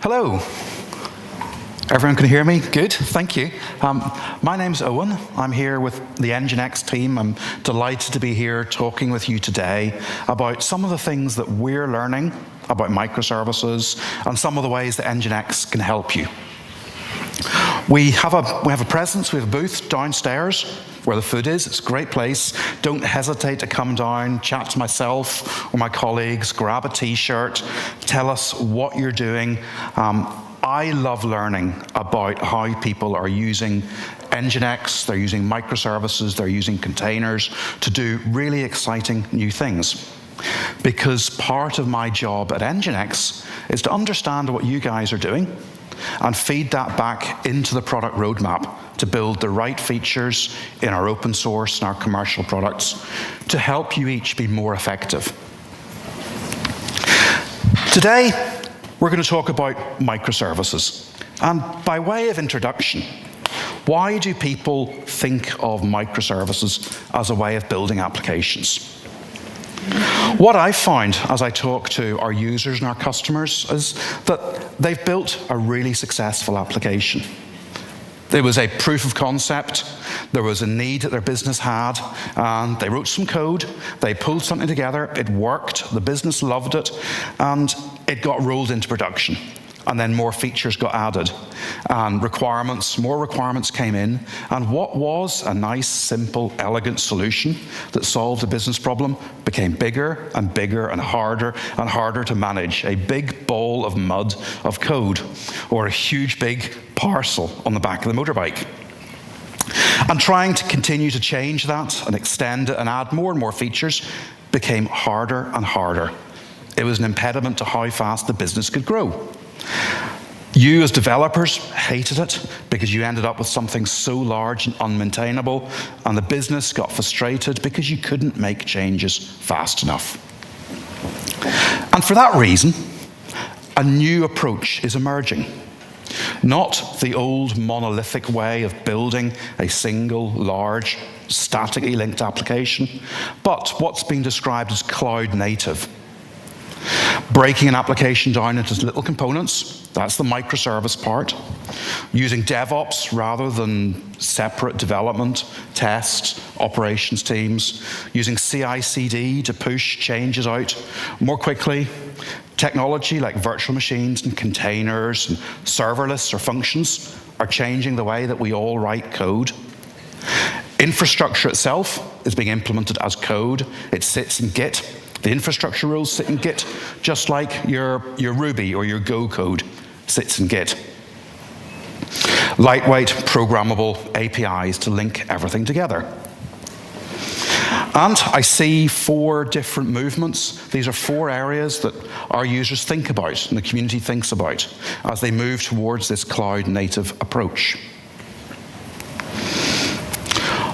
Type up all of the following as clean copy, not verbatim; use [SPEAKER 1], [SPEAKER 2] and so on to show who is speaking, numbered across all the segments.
[SPEAKER 1] Hello. Everyone can hear me? Good, thank you. My name's Owen. I'm here with the NGINX team. I'm delighted to be here talking with you today about some of the things that we're learning about microservices and some of the ways that NGINX can help you. We have a presence, we have a booth downstairs where the food is. It's a great place. Don't hesitate to come down, chat to myself or my colleagues, grab a t-shirt, tell us what you're doing. I love learning about how people are using NGINX, they're using microservices, they're using containers to do really exciting new things. Because part of my job at NGINX is to understand what you guys are doing and feed that back into the product roadmap to build the right features in our open source and our commercial products to help you each be more effective. Today, we're going to talk about microservices. And by way of introduction, why do people think of microservices as a way of building applications? What I find as I talk to our users and our customers is that they've built a really successful application. There was a proof of concept, there was a need that their business had, and they wrote some code, they pulled something together, it worked, the business loved it, and it got rolled into production. And then more features got added, and more requirements came in, and what was a nice, simple, elegant solution that solved a business problem became bigger and bigger and harder to manage. A big ball of mud of code, or a huge big parcel on the back of the motorbike. And trying to continue to change that and extend it and add more and more features became harder and harder. It was an impediment to how fast the business could grow. You as developers hated it because you ended up with something so large and unmaintainable, and the business got frustrated because you couldn't make changes fast enough. And for that reason, a new approach is emerging. Not the old monolithic way of building a single, large, statically linked application, but what's being described as cloud native. Breaking an application down into little components, that's the microservice part. Using DevOps rather than separate development, test, operations teams. Using CI/CD to push changes out more quickly. Technology like virtual machines and containers and serverless or functions are changing the way that we all write code. Infrastructure itself is being implemented as code. It sits in Git. The infrastructure rules sit in Git, just like your Ruby or your Go code sits in Git. Lightweight, programmable APIs to link everything together. And I see 4 different movements. These are 4 areas that our users think about and the community thinks about as they move towards this cloud-native approach.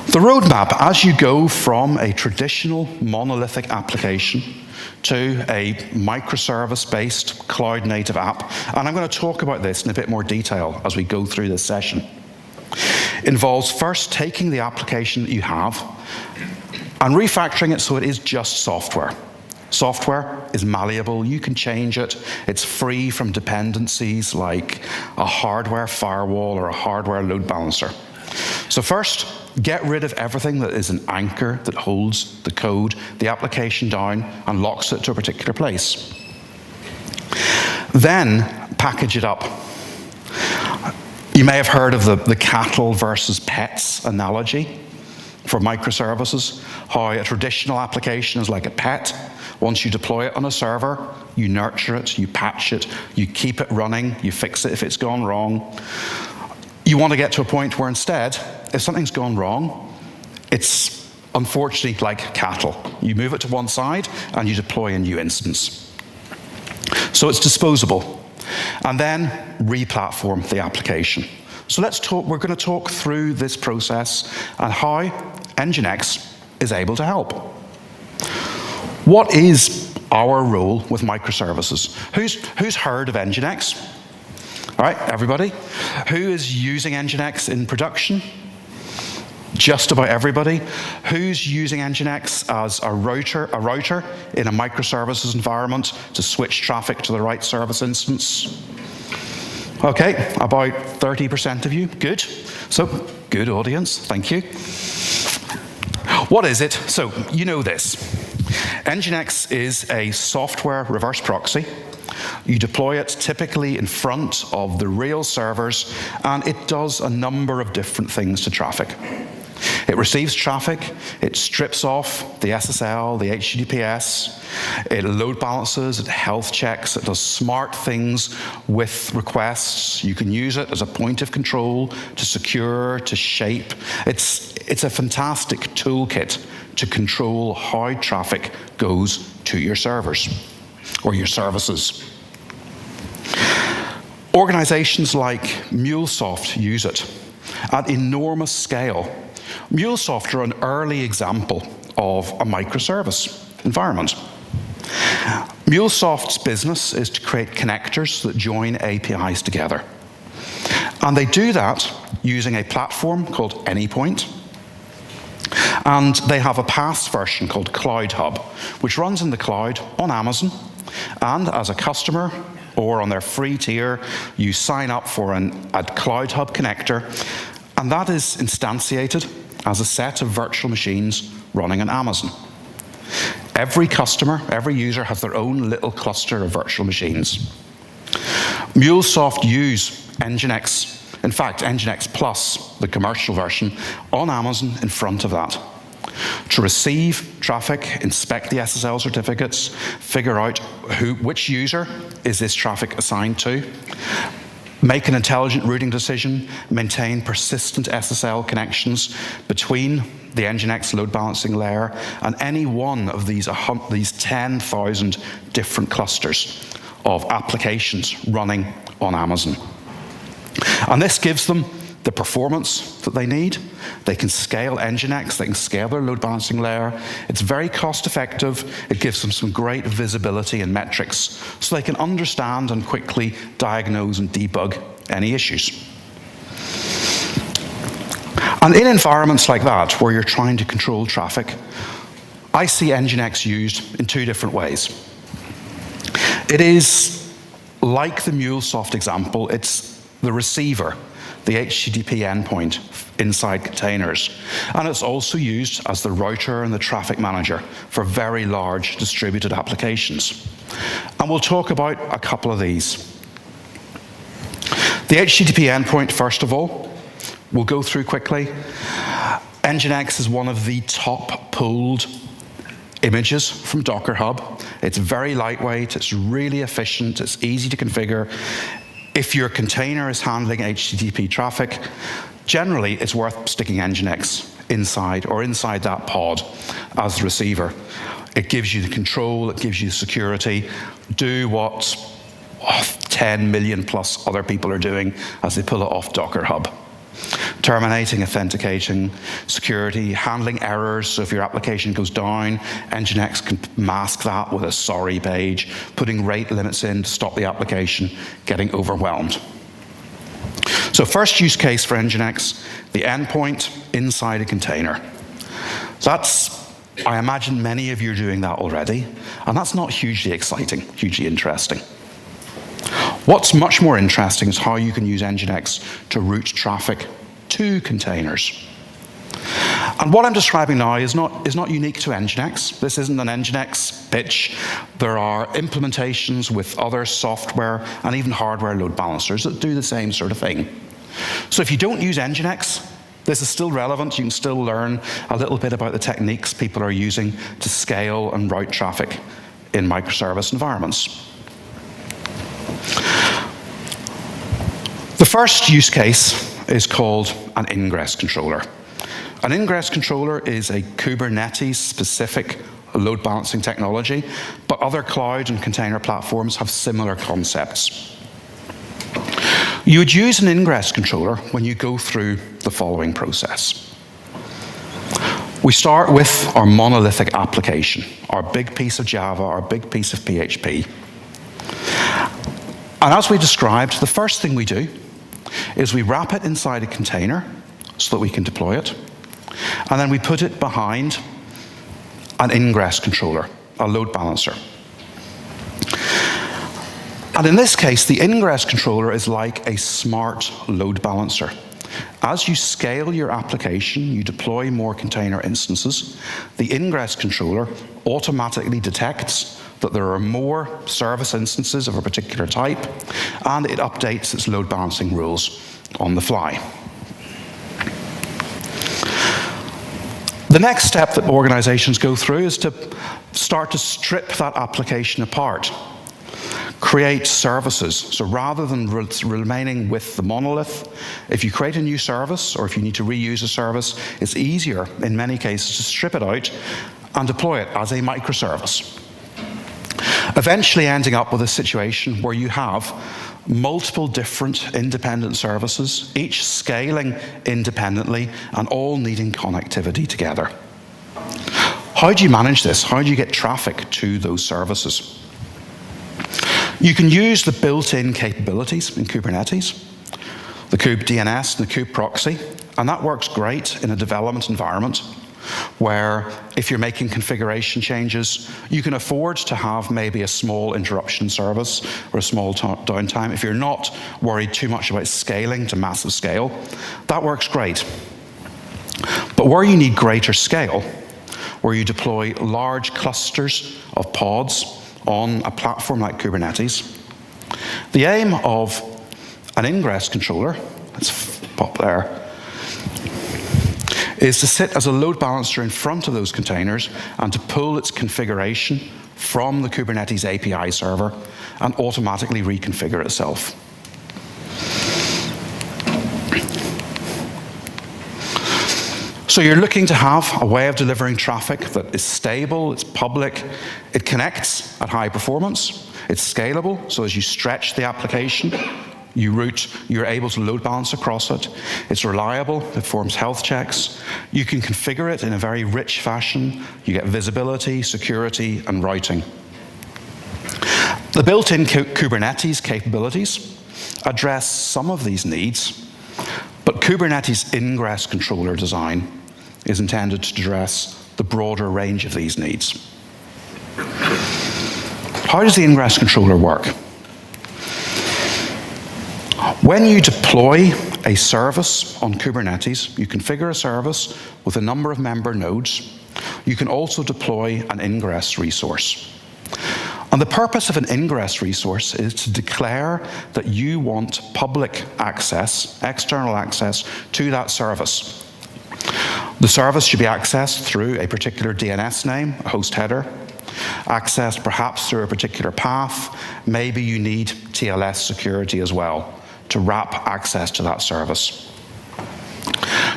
[SPEAKER 1] The roadmap, as you go from a traditional monolithic application to a microservice-based cloud-native app, and I'm going to talk about this in a bit more detail as we go through this session, involves first taking the application that you have and refactoring it so it is just software. Software is malleable, you can change it, it's free from dependencies like a hardware firewall or a hardware load balancer. So first, get rid of everything that is an anchor that holds the code, the application down, and locks it to a particular place. Then, package it up. You may have heard of the cattle versus pets analogy for microservices, how a traditional application is like a pet. Once you deploy it on a server, you nurture it, you patch it, you keep it running, you fix it if it's gone wrong. You want to get to a point where instead, if something's gone wrong, it's unfortunately like cattle. You move it to one side and you deploy a new instance. So it's disposable. And then re-platform the application. So we're going to talk through this process and how NGINX is able to help. What is our role with microservices? Who's heard of NGINX? All right, everybody. Who is using NGINX in production? Just about everybody. Who's using NGINX as a router in a microservices environment to switch traffic to the right service instance? Okay, about 30% of you, good. So, good audience, thank you. What is it? So, you know this. NGINX is a software reverse proxy. You deploy it typically in front of the real servers, and it does a number of different things to traffic. It receives traffic, it strips off the SSL, the HTTPS, it load balances, it health checks, it does smart things with requests. You can use it as a point of control to secure, to shape. It's a fantastic toolkit to control how traffic goes to your servers or your services. Organizations like MuleSoft use it at enormous scale. MuleSoft are an early example of a microservice environment. MuleSoft's business is to create connectors that join APIs together. And they do that using a platform called Endpoint. And they have a PaaS version called Cloud Hub, which runs in the cloud on Amazon. And as a customer, or on their free tier, you sign up for a Cloud Hub connector, and that is instantiated as a set of virtual machines running on Amazon. Every customer, every user has their own little cluster of virtual machines. MuleSoft use NGINX, in fact, NGINX Plus, the commercial version, on Amazon in front of that, to receive traffic, inspect the SSL certificates, figure out which user is this traffic assigned to, make an intelligent routing decision, maintain persistent SSL connections between the NGINX load balancing layer and any one of these 10,000 different clusters of applications running on Amazon. And this gives them the performance that they need. They can scale NGINX, they can scale their load balancing layer. It's very cost effective. It gives them some great visibility and metrics so they can understand and quickly diagnose and debug any issues. And in environments like that, where you're trying to control traffic, I see NGINX used in two different ways. It is like the MuleSoft example, it's the receiver, the HTTP endpoint inside containers. And it's also used as the router and the traffic manager for very large distributed applications. And we'll talk about a couple of these. The HTTP endpoint, first of all, we'll go through quickly. NGINX is one of the top pulled images from Docker Hub. It's very lightweight, it's really efficient, it's easy to configure. If your container is handling HTTP traffic, generally it's worth sticking NGINX inside that pod as the receiver. It gives you the control, it gives you the security. Do what 10 million plus other people are doing as they pull it off Docker Hub. Terminating, authenticating, security, handling errors. So if your application goes down, NGINX can mask that with a sorry page, putting rate limits in to stop the application getting overwhelmed. So first use case for NGINX, the endpoint inside a container. I imagine many of you are doing that already, and that's not hugely exciting, hugely interesting. What's much more interesting is how you can use NGINX to route traffic to containers. And what I'm describing now is not unique to NGINX. This isn't an NGINX pitch. There are implementations with other software and even hardware load balancers that do the same sort of thing. So if you don't use NGINX, this is still relevant. You can still learn a little bit about the techniques people are using to scale and route traffic in microservice environments. The first use case is called an Ingress Controller. An Ingress Controller is a Kubernetes-specific load balancing technology, but other cloud and container platforms have similar concepts. You would use an Ingress Controller when you go through the following process. We start with our monolithic application, our big piece of Java, our big piece of PHP. And as we described, the first thing we do is we wrap it inside a container so that we can deploy it. And then we put it behind an Ingress Controller, a load balancer. And in this case, the Ingress controller is like a smart load balancer. As you scale your application, you deploy more container instances, the Ingress controller automatically detects that there are more service instances of a particular type, and it updates its load balancing rules on the fly. The next step that organizations go through is to start to strip that application apart. Create services. So rather than remaining with the monolith, if you create a new service or if you need to reuse a service, it's easier in many cases to strip it out and deploy it as a microservice. Eventually ending up with a situation where you have multiple different independent services, each scaling independently and all needing connectivity together. How do you manage this? How do you get traffic to those services? You can use the built-in capabilities in Kubernetes, the kubedns and the kubeproxy, and that works great in a development environment where if you're making configuration changes, you can afford to have maybe a small interruption service or a small downtime. If you're not worried too much about scaling to massive scale, that works great. But where you need greater scale, where you deploy large clusters of pods on a platform like Kubernetes, the aim of an Ingress controller, let's pop there, is to sit as a load balancer in front of those containers and to pull its configuration from the Kubernetes API server and automatically reconfigure itself. So you're looking to have a way of delivering traffic that is stable, it's public, it connects at high performance, it's scalable, so as you stretch the application, you're able to load balance across it. It's reliable, it performs health checks. You can configure it in a very rich fashion. You get visibility, security, and routing. The built-in Kubernetes capabilities address some of these needs, but Kubernetes Ingress controller design is intended to address the broader range of these needs. How does the Ingress controller work? When you deploy a service on Kubernetes, you configure a service with a number of member nodes. You can also deploy an ingress resource. And the purpose of an ingress resource is to declare that you want public access, external access, to that service. The service should be accessed through a particular DNS name, a host header, accessed perhaps through a particular path. Maybe you need TLS security as well to wrap access to that service.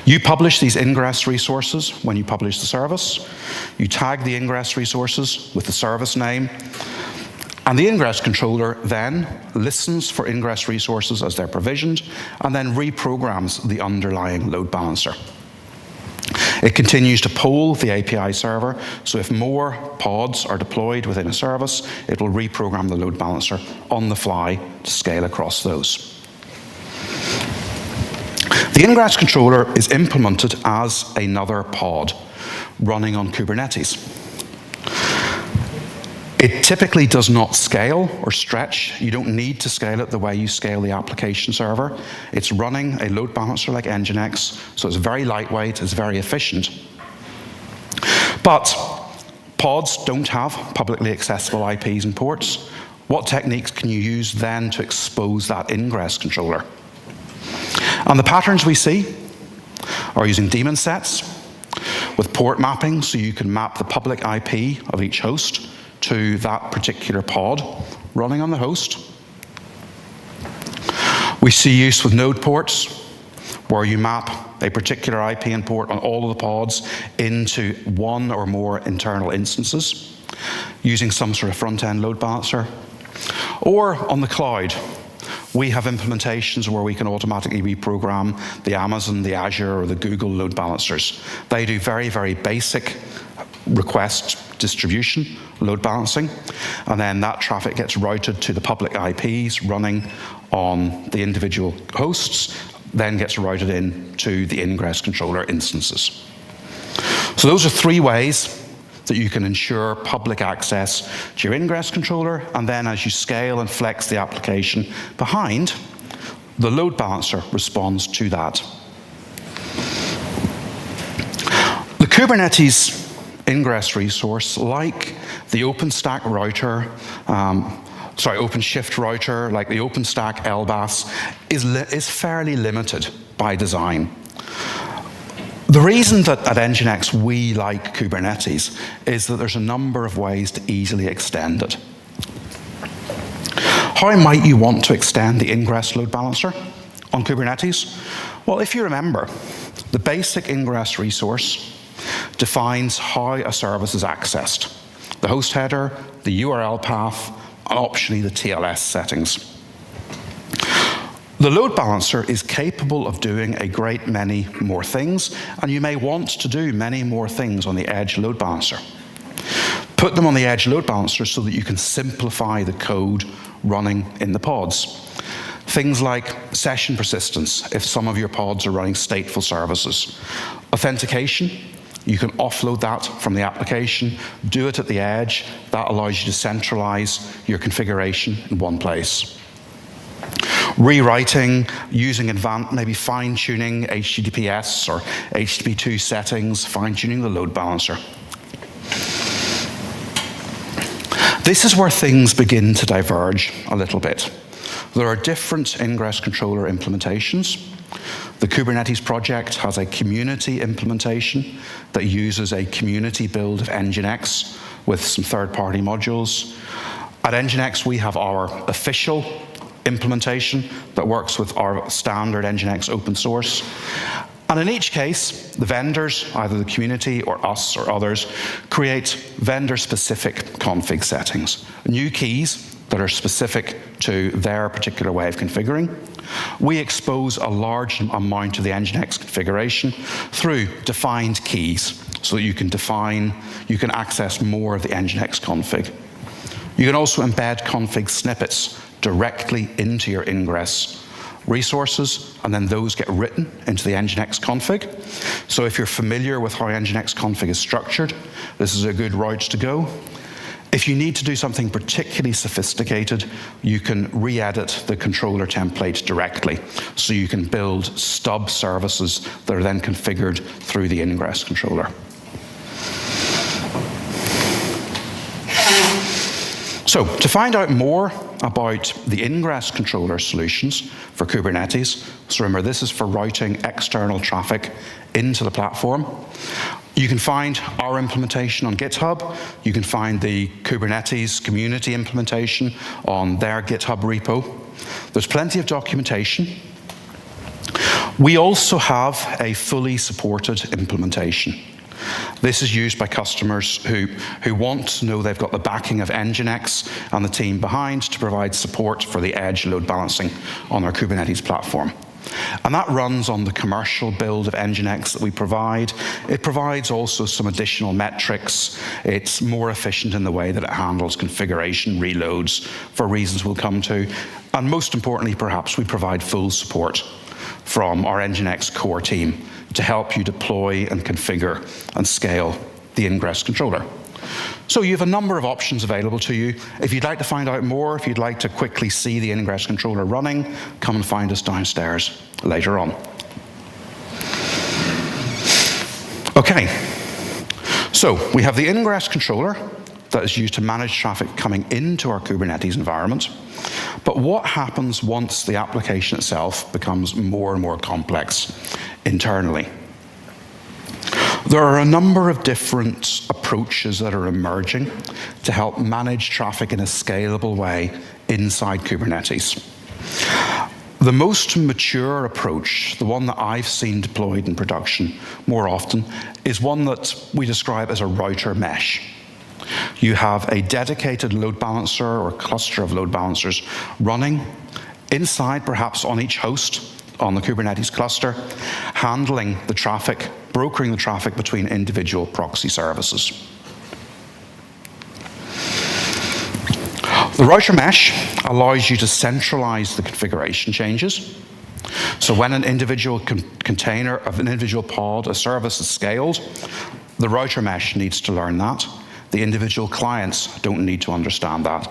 [SPEAKER 1] You publish these ingress resources when you publish the service. You tag the ingress resources with the service name, and the ingress controller then listens for ingress resources as they're provisioned and then reprograms the underlying load balancer. It continues to poll the API server, so if more pods are deployed within a service, it will reprogram the load balancer on the fly to scale across those. The Ingress controller is implemented as another pod running on Kubernetes. It typically does not scale or stretch. You don't need to scale it the way you scale the application server. It's running a load balancer like NGINX, so it's very lightweight, it's very efficient. But pods don't have publicly accessible IPs and ports. What techniques can you use then to expose that Ingress controller? And the patterns we see are using daemon sets with port mapping, so you can map the public IP of each host to that particular pod running on the host. We see use with node ports, where you map a particular IP and port on all of the pods into one or more internal instances, using some sort of front-end load balancer. Or on the cloud, we have implementations where we can automatically reprogram the Amazon, the Azure, or the Google load balancers. They do very, very basic request distribution, load balancing, and then that traffic gets routed to the public IPs running on the individual hosts, then gets routed in to the Ingress controller instances. So those are three ways that you can ensure public access to your Ingress controller, and then as you scale and flex the application behind, the load balancer responds to that. The Kubernetes Ingress resource, like the OpenShift router, like the OpenStack LBAS, is fairly limited by design. The reason that at NGINX we like Kubernetes is that there's a number of ways to easily extend it. How might you want to extend the Ingress load balancer on Kubernetes? Well, if you remember, the basic Ingress resource defines how a service is accessed: the host header, the URL path, and optionally the TLS settings. The load balancer is capable of doing a great many more things, and you may want to do many more things on the edge load balancer. Put them on the edge load balancer so that you can simplify the code running in the pods. Things like session persistence, if some of your pods are running stateful services. Authentication, you can offload that from the application, do it at the edge. That allows you to centralize your configuration in one place. Rewriting, using advanced, maybe fine-tuning HTTPS or HTTP2 settings, fine-tuning the load balancer. This is where things begin to diverge a little bit. There are different Ingress controller implementations. The Kubernetes project has a community implementation that uses a community build of NGINX with some third-party modules. At NGINX, we have our official implementation that works with our standard NGINX open source. And in each case, the vendors, either the community or us or others, create vendor-specific config settings, new keys that are specific to their particular way of configuring. We expose a large amount of the NGINX configuration through defined keys so that you can access more of the NGINX config. You can also embed config snippets directly into your Ingress resources, and then those get written into the NGINX config. So if you're familiar with how NGINX config is structured, this is a good route to go. If you need to do something particularly sophisticated, you can re-edit the controller template directly, so you can build stub services that are then configured through the Ingress controller. So, to find out more about the Ingress controller solutions for Kubernetes, so remember this is for routing external traffic into the platform. You can find our implementation on GitHub. You can find the Kubernetes community implementation on their GitHub repo. There's plenty of documentation. We also have a fully supported implementation. This is used by customers who want to know they've got the backing of NGINX and the team behind to provide support for the edge load balancing on our Kubernetes platform. And that runs on the commercial build of NGINX that we provide. It provides also some additional metrics. It's more efficient in the way that it handles configuration reloads for reasons we'll come to. And most importantly, perhaps, we provide full support from our NGINX core team to help you deploy and configure and scale the Ingress controller. So you have a number of options available to you. If you'd like to find out more, if you'd like to quickly see the Ingress controller running, come and find us downstairs later on. Okay, so we have the Ingress controller that is used to manage traffic coming into our Kubernetes environment. But what happens once the application itself becomes more and more complex internally? There are a number of different approaches that are emerging to help manage traffic in a scalable way inside Kubernetes. The most mature approach, the one that I've seen deployed in production more often, is one that we describe as a router mesh. You have a dedicated load balancer or cluster of load balancers running inside, perhaps on each host on the Kubernetes cluster, handling the traffic, brokering the traffic between individual proxy services. The router mesh allows you to centralize the configuration changes. So when an individual container of an individual pod, a service is scaled, The router mesh needs to learn that. The individual clients don't need to understand that.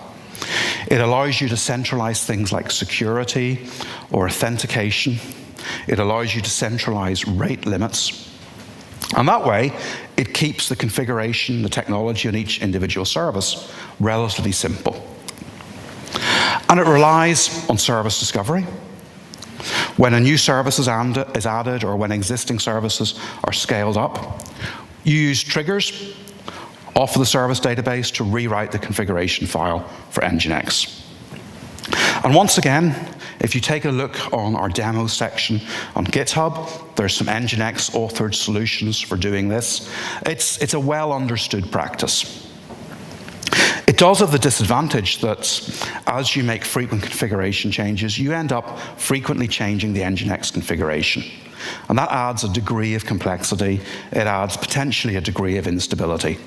[SPEAKER 1] It allows you to centralize things like security or authentication. It allows you to centralize rate limits. And that way, it keeps the configuration, the technology on each individual service relatively simple. And it relies on service discovery. When a new service is added or when existing services are scaled up, you use triggers off of the service database to rewrite the configuration file for NGINX. And once again, if you take a look on our demo section on GitHub, there's some NGINX authored solutions for doing this. It's a well understood practice. It does have the disadvantage that as you make frequent configuration changes, you end up frequently changing the NGINX configuration. And that adds a degree of complexity. It adds potentially a degree of instability.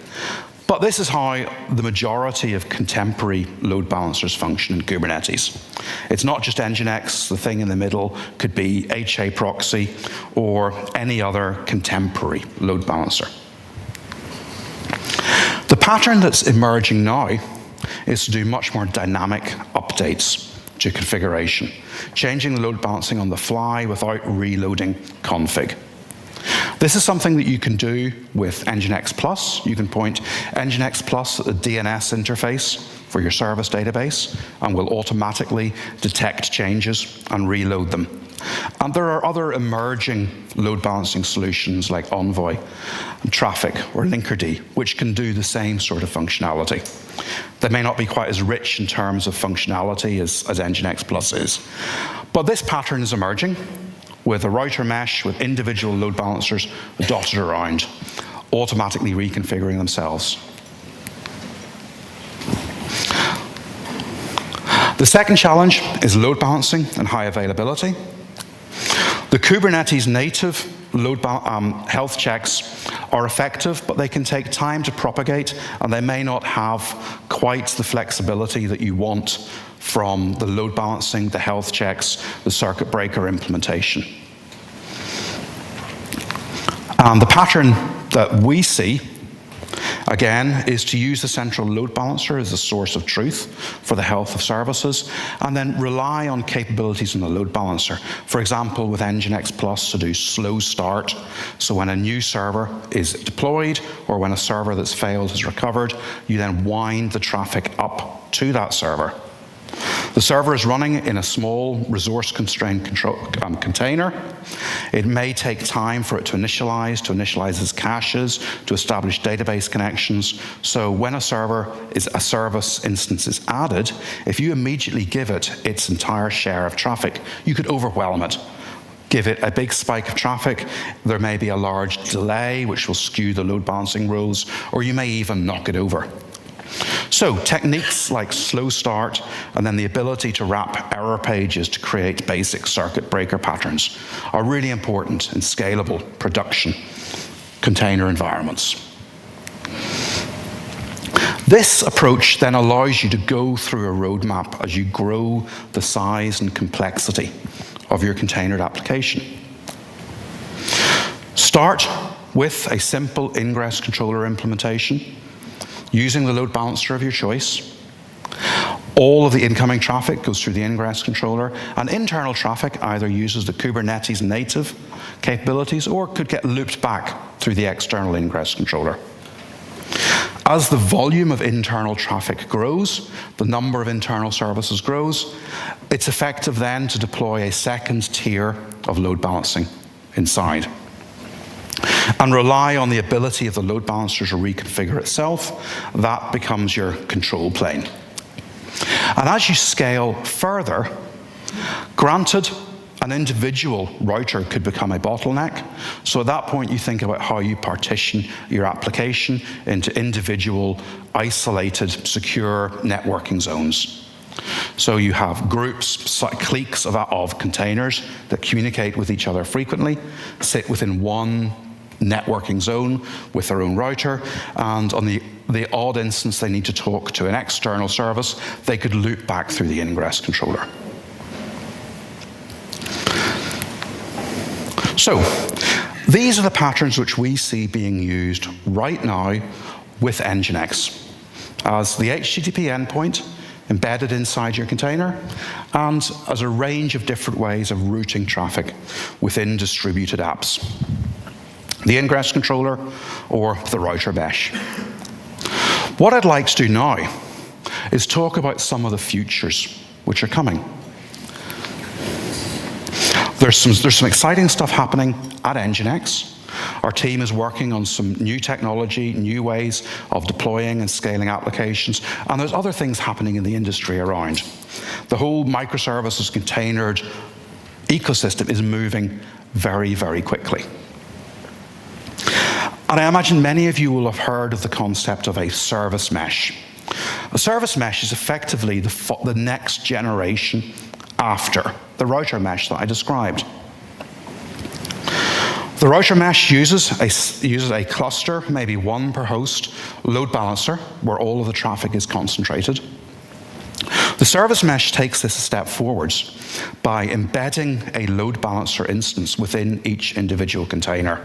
[SPEAKER 1] But this is how the majority of contemporary load balancers function in Kubernetes. It's not just NGINX. The thing in the middle could be HA Proxy or any other contemporary load balancer. The pattern that's emerging now is to do much more dynamic updates to configuration, changing the load balancing on the fly without reloading config. This is something that you can do with NGINX Plus. You can point NGINX Plus at the DNS interface for your service database and will automatically detect changes and reload them. And there are other emerging load balancing solutions like Envoy, Traffic, or Linkerd, which can do the same sort of functionality. They may not be quite as rich in terms of functionality as NGINX Plus is. But this pattern is emerging with a router mesh with individual load balancers dotted around, automatically reconfiguring themselves. The second challenge is load balancing and high availability. The Kubernetes native load health checks are effective, but they can take time to propagate, and they may not have quite the flexibility that you want from the load balancing, the health checks, the circuit breaker implementation. And the pattern that we see, again, is to use the central load balancer as a source of truth for the health of services, and then rely on capabilities in the load balancer. For example, with NGINX Plus to do slow start, so when a new server is deployed, or when a server that's failed is recovered, you then wind the traffic up to that server. The server is running in a small resource-constrained container. It may take time for it to initialize its caches, to establish database connections. So when a service instance is added, if you immediately give it its entire share of traffic, you could overwhelm it. Give it a big spike of traffic, there may be a large delay which will skew the load balancing rules, or you may even knock it over. So techniques like slow start and then the ability to wrap error pages to create basic circuit breaker patterns are really important in scalable production container environments. This approach then allows you to go through a roadmap as you grow the size and complexity of your containered application. Start with a simple Ingress Controller implementation, using the load balancer of your choice. All of the incoming traffic goes through the Ingress Controller, and internal traffic either uses the Kubernetes native capabilities or could get looped back through the external Ingress Controller. As the volume of internal traffic grows, the number of internal services grows, it's effective then to deploy a second tier of load balancing inside, and rely on the ability of the load balancer to reconfigure itself. That becomes your control plane. And as you scale further, granted, an individual router could become a bottleneck. So at that point, you think about how you partition your application into individual, isolated, secure networking zones. So you have groups, cliques of containers that communicate with each other frequently, sit within one networking zone with their own router, and on the odd instance they need to talk to an external service, they could loop back through the Ingress Controller. So, These are the patterns which we see being used right now with NGINX as the HTTP endpoint embedded inside your container and as a range of different ways of routing traffic within distributed apps. The Ingress Controller or the router mesh. What I'd like to do now is talk about some of the futures which are coming. There's some exciting stuff happening at NGINX. Our team is working on some new technology, new ways of deploying and scaling applications, and there's other things happening in the industry around. The whole microservices containered ecosystem is moving very, very quickly. And I imagine many of you will have heard of the concept of a service mesh. A service mesh is effectively the next generation after the router mesh that I described. The router mesh uses a cluster, maybe one per host, load balancer, where all of the traffic is concentrated. The service mesh takes this a step forwards by embedding a load balancer instance within each individual container.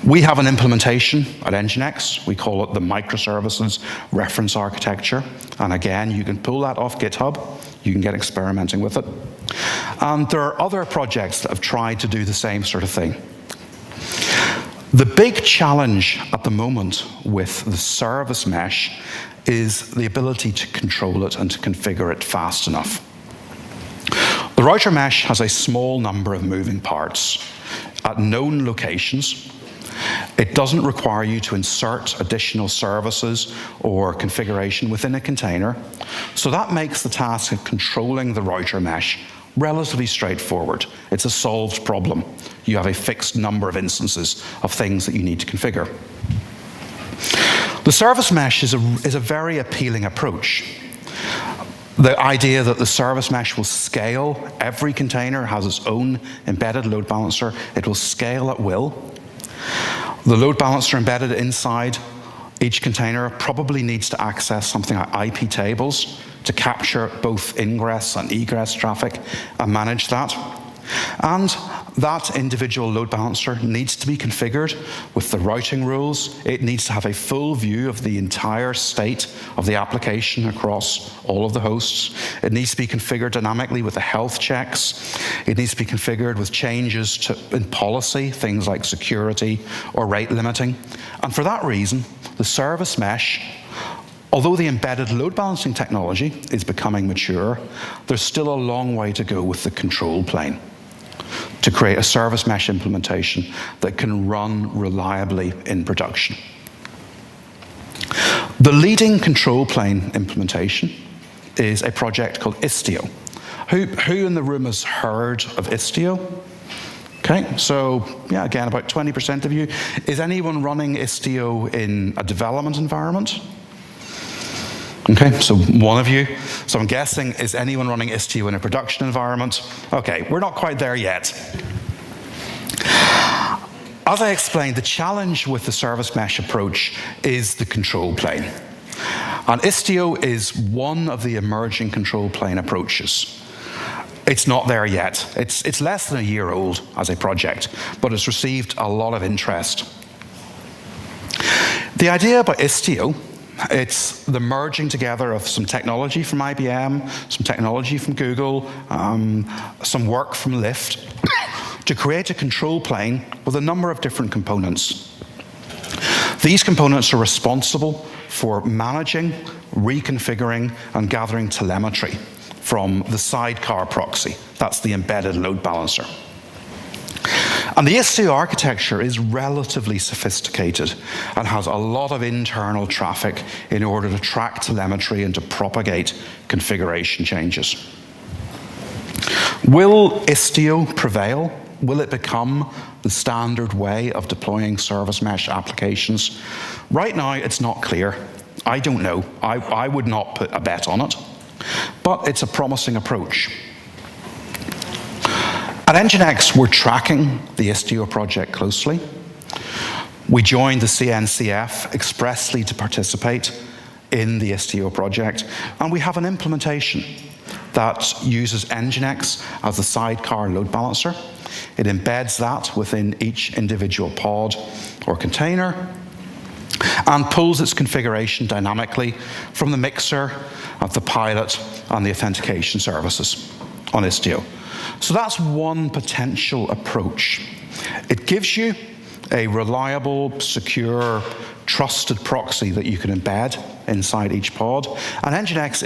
[SPEAKER 1] We have an implementation at NGINX. We call it the Microservices Reference Architecture. And again, you can pull that off GitHub. You can get experimenting with it. And there are other projects that have tried to do the same sort of thing. The big challenge at the moment with the service mesh is the ability to control it and to configure it fast enough. The router mesh has a small number of moving parts at known locations. It doesn't require you to insert additional services or configuration within a container. So that makes the task of controlling the router mesh relatively straightforward. It's a solved problem. You have a fixed number of instances of things that you need to configure. The service mesh is a very appealing approach. The idea that the service mesh will scale, every container has its own embedded load balancer, it will scale at will. The load balancer embedded inside each container probably needs to access something like IP tables to capture both ingress and egress traffic and manage that. And that individual load balancer needs to be configured with the routing rules. It needs to have a full view of the entire state of the application across all of the hosts. It needs to be configured dynamically with the health checks. It needs to be configured with changes in policy, things like security or rate limiting. And for that reason, the service mesh, although the embedded load balancing technology is becoming mature, there's still a long way to go with the control plane to create a service mesh implementation that can run reliably in production. The leading control plane implementation is a project called Istio. Who in the room has heard of Istio? Okay, so yeah, again, about 20% of you. Is anyone running Istio in a development environment? Okay, so one of you. So I'm guessing, is anyone running Istio in a production environment? Okay, we're not quite there yet. As I explained, the challenge with the service mesh approach is the control plane. And Istio is one of the emerging control plane approaches. It's not there yet. It's less than a year old as a project, but it's received a lot of interest. The idea about Istio, it's the merging together of some technology from IBM, some technology from Google, some work from Lyft, to create a control plane with a number of different components. These components are responsible for managing, reconfiguring, and gathering telemetry from the Sidecar proxy. That's the embedded load balancer. And the Istio architecture is relatively sophisticated and has a lot of internal traffic in order to track telemetry and to propagate configuration changes. Will Istio prevail? Will it become the standard way of deploying service mesh applications? Right now, it's not clear. I don't know. I would not put a bet on it, but it's a promising approach. At NGINX, we're tracking the Istio project closely. We joined the CNCF expressly to participate in the Istio project, and we have an implementation that uses NGINX as the sidecar load balancer. It embeds that within each individual pod or container and pulls its configuration dynamically from the mixer, of the pilot, and the authentication services on Istio. So that's one potential approach. It gives you a reliable, secure, trusted proxy that you can embed inside each pod. And NGINX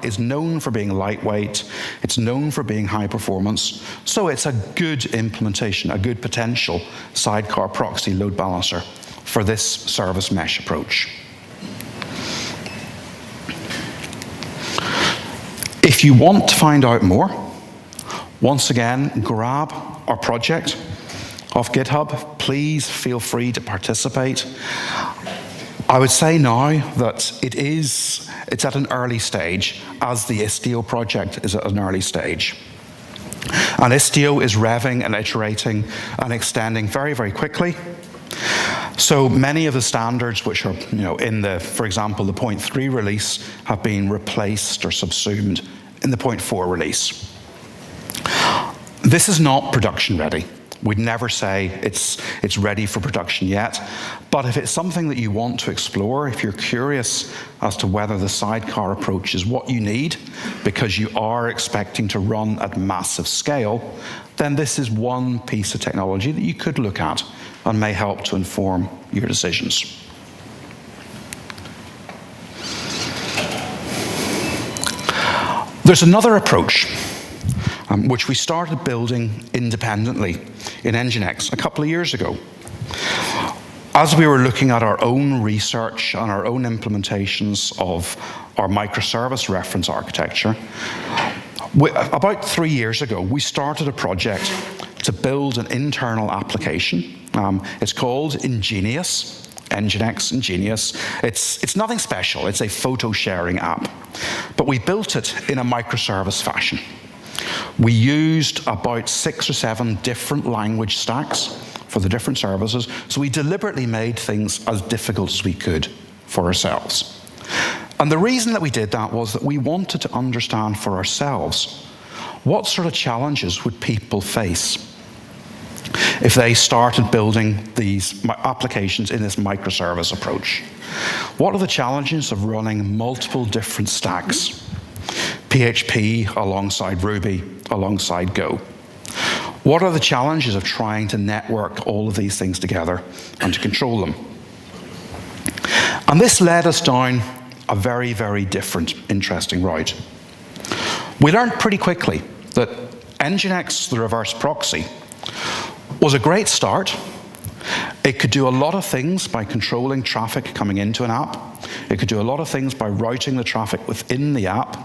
[SPEAKER 1] is known for being lightweight. It's known for being high performance. So it's a good implementation, a good potential sidecar proxy load balancer for this service mesh approach. If you want to find out more, once again, grab our project off GitHub. Please feel free to participate. I would say now that it's at an early stage, as the Istio project is at an early stage. And Istio is revving and iterating and extending very, very quickly. So many of the standards which are, in the, for example, the 0.3 release have been replaced or subsumed in the 0.4 release. This is not production ready. We'd never say it's ready for production yet, but if it's something that you want to explore, if you're curious as to whether the sidecar approach is what you need because you are expecting to run at massive scale, then this is one piece of technology that you could look at and may help to inform your decisions. There's another approach which we started building independently in NGINX a couple of years ago. As we were looking at our own research and our own implementations of our microservice reference architecture, about 3 years ago, we started a project to build an internal application. It's called NGINX. It's nothing special. It's a photo sharing app. But we built it in a microservice fashion. We used about 6 or 7 different language stacks for the different services, so we deliberately made things as difficult as we could for ourselves. And the reason that we did that was that we wanted to understand for ourselves what sort of challenges would people face if they started building these applications in this microservice approach. What are the challenges of running multiple different stacks? PHP alongside Ruby, alongside Go. What are the challenges of trying to network all of these things together and to control them? And this led us down a very, very different, interesting route. We learned pretty quickly that NGINX, the reverse proxy, was a great start. It could do a lot of things by controlling traffic coming into an app. It could do a lot of things by routing the traffic within the app.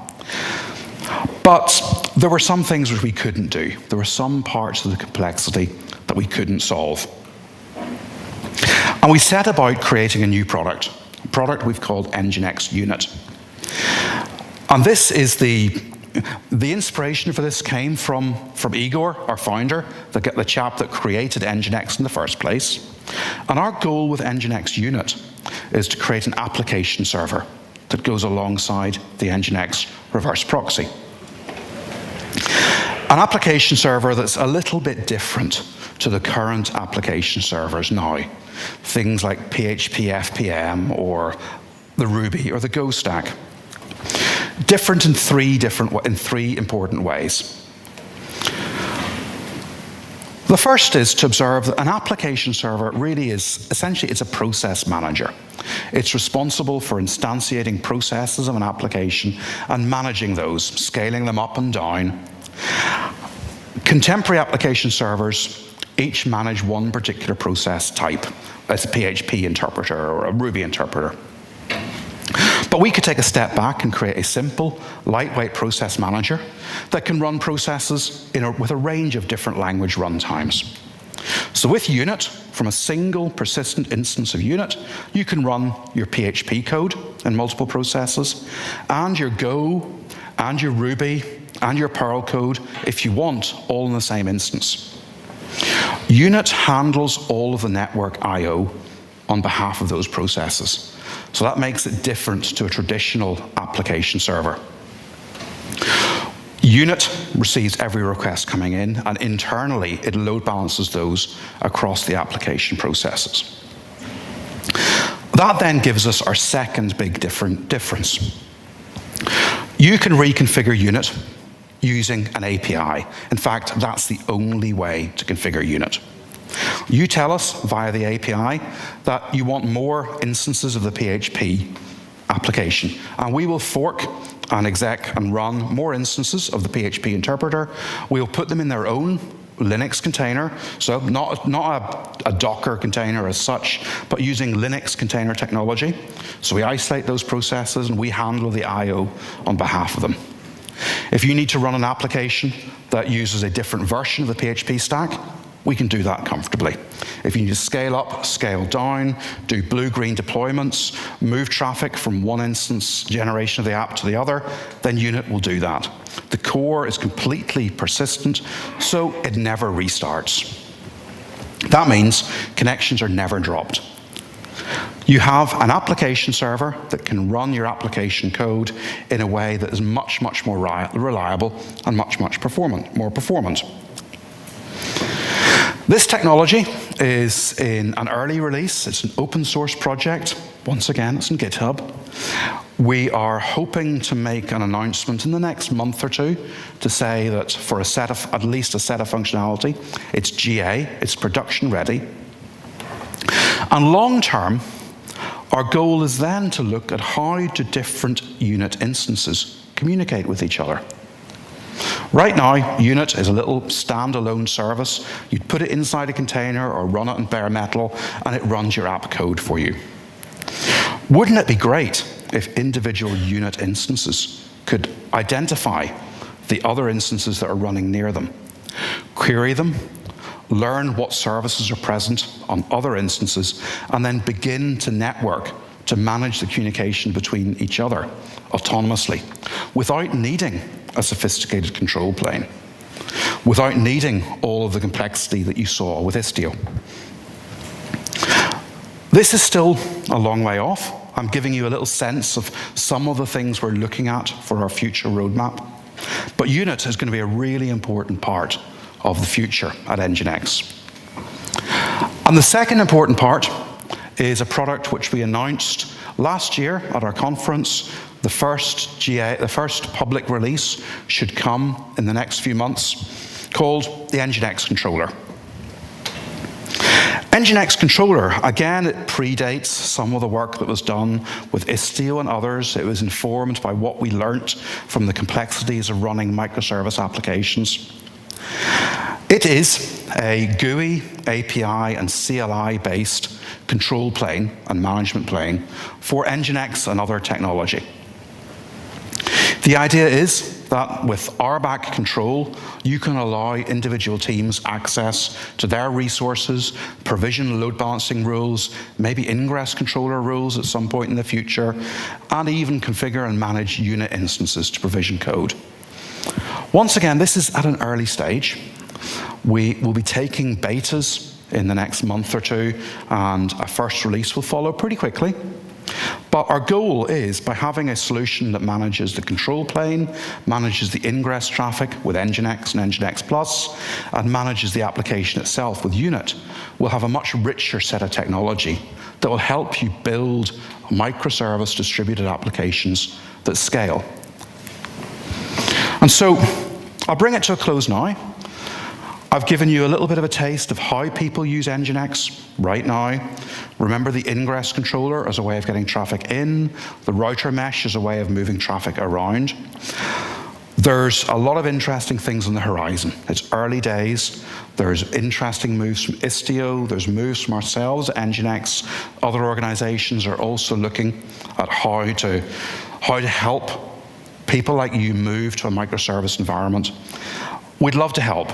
[SPEAKER 1] But there were some things which we couldn't do. There were some parts of the complexity that we couldn't solve. And we set about creating a new product, a product we've called NGINX Unit. And this is the inspiration for this came from Igor, our founder, the chap that created NGINX in the first place. And our goal with NGINX Unit is to create an application server that goes alongside the NGINX reverse proxy. An application server that's a little bit different to the current application servers now. Things like PHP FPM or the Ruby or the Go stack. Different in three important ways. The first is to observe that an application server really is, essentially, it's a process manager. It's responsible for instantiating processes of an application and managing those, scaling them up and down. Contemporary application servers each manage one particular process type, as a PHP interpreter or a Ruby interpreter. But we could take a step back and create a simple, lightweight process manager that can run processes with a range of different language runtimes. So with Unit, from a single persistent instance of Unit, you can run your PHP code in multiple processes, and your Go, and your Ruby, and your Perl code, if you want, all in the same instance. Unit handles all of the network I/O on behalf of those processes. So that makes it different to a traditional application server. Unit receives every request coming in, and internally it load balances those across the application processes. That then gives us our second big difference. You can reconfigure Unit using an API. In fact, that's the only way to configure Unit. You tell us via the API that you want more instances of the PHP application, and we will fork and exec and run more instances of the PHP interpreter. We'll put them in their own Linux container, so not a Docker container as such, but using Linux container technology. So we isolate those processes and we handle the I/O on behalf of them. If you need to run an application that uses a different version of the PHP stack, we can do that comfortably. If you need to scale up, scale down, do blue-green deployments, move traffic from one instance generation of the app to the other, then Unit will do that. The core is completely persistent, so it never restarts. That means connections are never dropped. You have an application server that can run your application code in a way that is much, much more reliable and much, much more performant. This technology is in an early release. It's an open source project. Once again, it's in GitHub. We are hoping to make an announcement in the next month or two to say that for at least a set of functionality, it's GA, it's production ready. And long term, our goal is then to look at how do different Unit instances communicate with each other. Right now, Unit is a little standalone service. You'd put it inside a container or run it in bare metal, and it runs your app code for you. Wouldn't it be great if individual Unit instances could identify the other instances that are running near them, query them, learn what services are present on other instances, and then begin to network to manage the communication between each other autonomously without needing a sophisticated control plane, without needing all of the complexity that you saw with Istio. This is still a long way off. I'm giving you a little sense of some of the things we're looking at for our future roadmap. But Unit is going to be a really important part of the future at NGINX. And the second important part is a product which we announced last year at our conference. The first public release should come in the next few months, called the NGINX Controller. NGINX Controller, again, it predates some of the work that was done with Istio and others. It was informed by what we learnt from the complexities of running microservice applications. It is a GUI, API, and CLI-based control plane and management plane for NGINX and other technology. The idea is that with RBAC control, you can allow individual teams access to their resources, provision load balancing rules, maybe Ingress Controller rules at some point in the future, and even configure and manage Unit instances to provision code. Once again, this is at an early stage. We will be taking betas in the next month or two, and a first release will follow pretty quickly. But our goal is, by having a solution that manages the control plane, manages the ingress traffic with NGINX and NGINX Plus, and manages the application itself with Unit, we'll have a much richer set of technology that will help you build microservice distributed applications that scale. And so, I'll bring it to a close now. I've given you a little bit of a taste of how people use NGINX right now. Remember the Ingress Controller as a way of getting traffic in, the router mesh as a way of moving traffic around. There's a lot of interesting things on the horizon. It's early days. There's interesting moves from Istio. There's moves from ourselves at NGINX. Other organizations are also looking at how to help people like you move to a microservice environment. We'd love to help.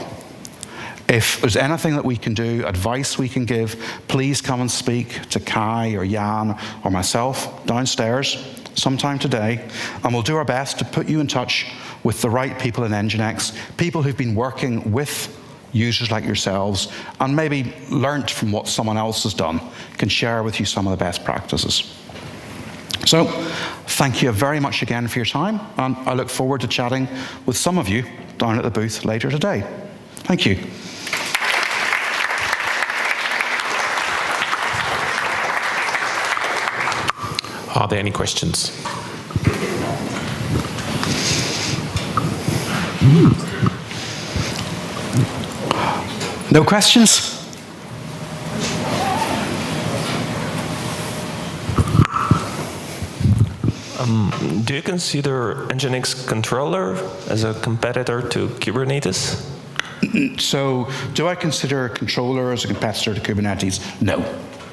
[SPEAKER 1] If there's anything that we can do, advice we can give, please come and speak to Kai or Jan or myself downstairs sometime today, and we'll do our best to put you in touch with the right people in NGINX, people who've been working with users like yourselves and maybe learnt from what someone else has done, can share with you some of the best practices. So, thank you very much again for your time, and I look forward to chatting with some of you down at the booth later today. Thank you.
[SPEAKER 2] Are there any questions?
[SPEAKER 1] No questions?
[SPEAKER 3] Do you consider NGINX Controller as a competitor to Kubernetes?
[SPEAKER 1] So, do I consider Controller as a competitor to Kubernetes? No,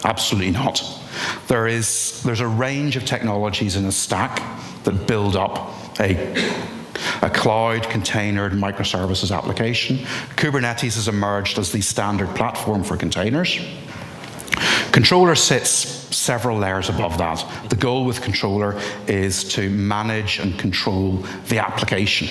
[SPEAKER 1] absolutely not. There's a range of technologies in a stack that build up a cloud containered microservices application. Kubernetes has emerged as the standard platform for containers. Controller sits several layers above that. The goal with Controller is to manage and control the application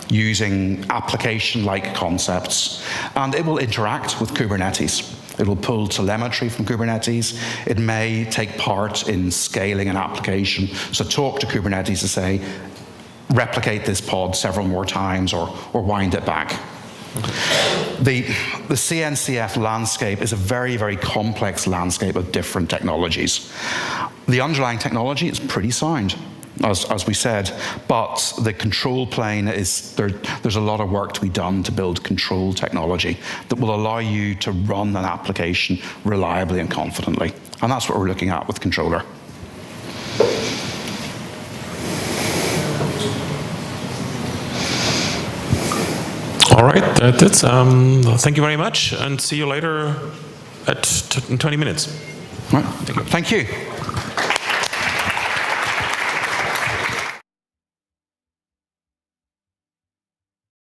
[SPEAKER 1] using application-like concepts, and it will interact with Kubernetes. It will pull telemetry from Kubernetes. It may take part in scaling an application. So talk to Kubernetes to say, replicate this pod several more times or wind it back. The CNCF landscape is a very, very complex landscape of different technologies. The underlying technology is pretty sound, as we said, but the control plane is, there's a lot of work to be done to build control technology that will allow you to run an application reliably and confidently. And that's what we're looking at with Controller.
[SPEAKER 2] All right, that's thank you very much, and see you later in 20 minutes.
[SPEAKER 1] All right. Thank you.